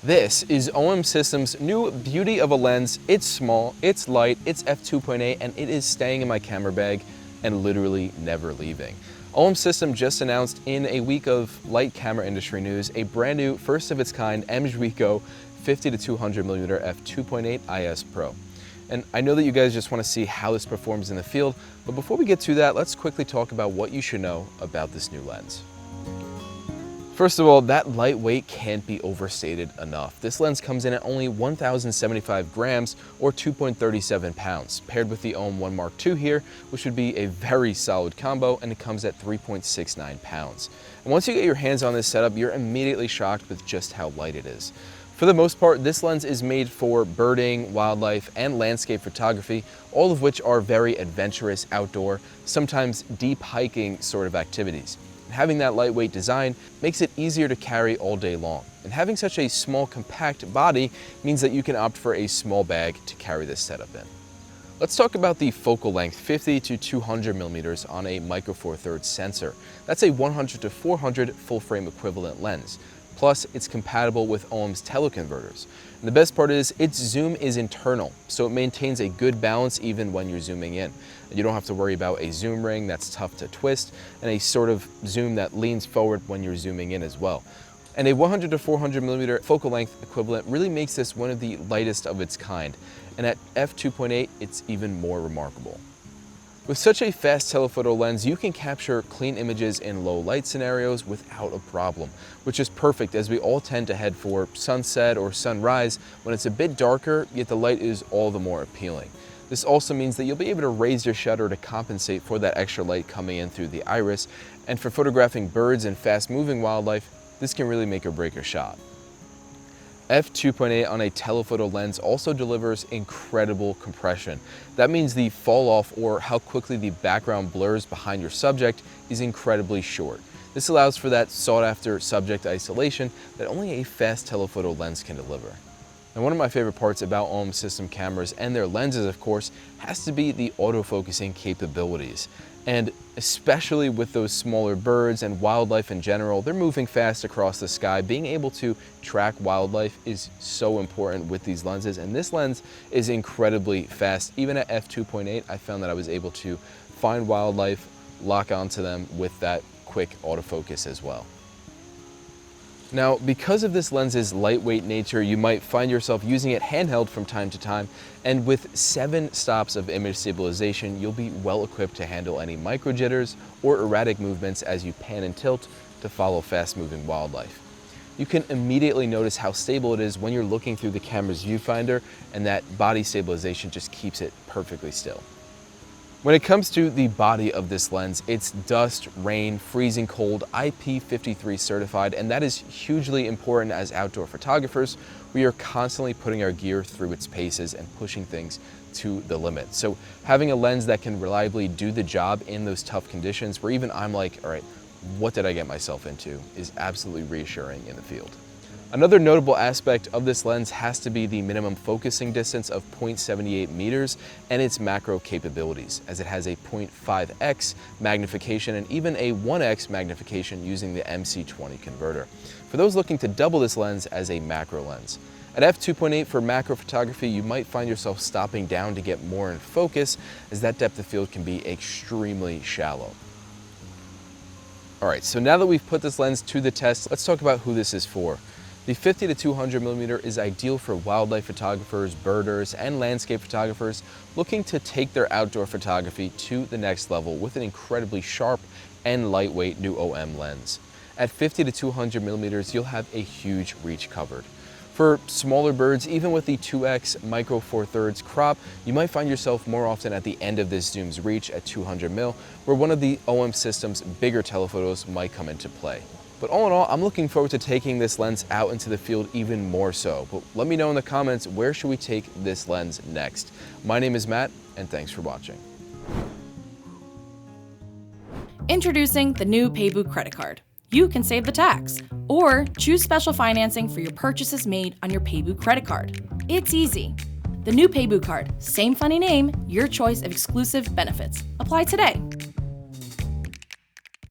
This is OM Systems' new beauty of a lens. It's small, it's light, it's f2.8, and it is staying in my camera bag and literally never leaving. OM System just announced in a week of light camera industry news a brand new, first of its kind M.Zuiko 50-200mm f2.8 IS Pro. And I know that you guys just want to see how this performs in the field, but before we get to that, let's quickly talk about what you should know about this new lens. First of all, that lightweight can't be overstated enough. This lens comes in at only 1,075 grams or 2.37 pounds, paired with the OM 1 Mark II here, which would be a very solid combo, and it comes at 3.69 pounds. And once you get your hands on this setup, you're immediately shocked with just how light it is. For the most part, this lens is made for birding, wildlife, and landscape photography, all of which are very adventurous, outdoor, sometimes deep hiking sort of activities. Having that lightweight design makes it easier to carry all day long. And having such a small, compact body means that you can opt for a small bag to carry this setup in. Let's talk about the focal length 50-200mm on a micro four thirds sensor. That's a 100-400 full frame equivalent lens. Plus, it's compatible with OM's teleconverters. And the best part is its zoom is internal, so it maintains a good balance even when you're zooming in. You don't have to worry about a zoom ring that's tough to twist, and a sort of zoom that leans forward when you're zooming in as well. And a 100-400mm focal length equivalent really makes this one of the lightest of its kind, and at f2.8, it's even more remarkable. With such a fast telephoto lens, you can capture clean images in low light scenarios without a problem, which is perfect as we all tend to head for sunset or sunrise when it's a bit darker, yet the light is all the more appealing. This also means that you'll be able to raise your shutter to compensate for that extra light coming in through the iris, and for photographing birds and fast-moving wildlife, this can really make or break your shot. f2.8 on a telephoto lens also delivers incredible compression. That means the fall off, or how quickly the background blurs behind your subject, is incredibly short. This allows for that sought after subject isolation that only a fast telephoto lens can deliver. And one of my favorite parts about OM System cameras and their lenses, of course, has to be the autofocusing capabilities. And especially with those smaller birds and wildlife in general, they're moving fast across the sky. Being able to track wildlife is so important with these lenses, and this lens is incredibly fast. Even at f2.8, I found that I was able to find wildlife, lock onto them with that quick autofocus as well. Now, because of this lens's lightweight nature, you might find yourself using it handheld from time to time, and with 7 stops of image stabilization, you'll be well equipped to handle any micro jitters or erratic movements as you pan and tilt to follow fast-moving wildlife. You can immediately notice how stable it is when you're looking through the camera's viewfinder, and that body stabilization just keeps it perfectly still. When it comes to the body of this lens, it's dust, rain, freezing cold, IP53 certified, and that is hugely important as outdoor photographers. We are constantly putting our gear through its paces and pushing things to the limit. So having a lens that can reliably do the job in those tough conditions, where even I'm like, all right, what did I get myself into, is absolutely reassuring in the field. Another notable aspect of this lens has to be the minimum focusing distance of 0.78 meters and its macro capabilities, as it has a 0.5x magnification and even a 1x magnification using the MC20 converter, for those looking to double this lens as a macro lens. At f2.8 for macro photography, you might find yourself stopping down to get more in focus, as that depth of field can be extremely shallow. All right, so now that we've put this lens to the test, let's talk about who this is for. The 50-200mm is ideal for wildlife photographers, birders, and landscape photographers looking to take their outdoor photography to the next level with an incredibly sharp and lightweight new OM lens. At 50-200mm, you'll have a huge reach covered. For smaller birds, even with the 2x micro four thirds crop, you might find yourself more often at the end of this zoom's reach at 200mm, where one of the OM System's bigger telephotos might come into play. But all in all, I'm looking forward to taking this lens out into the field even more so. But let me know in the comments, where should we take this lens next? My name is Matt, and thanks for watching. Introducing the new Paybu credit card. You can save the tax, or choose special financing for your purchases made on your Paybu credit card. It's easy. The new Paybu card, same funny name, your choice of exclusive benefits. Apply today.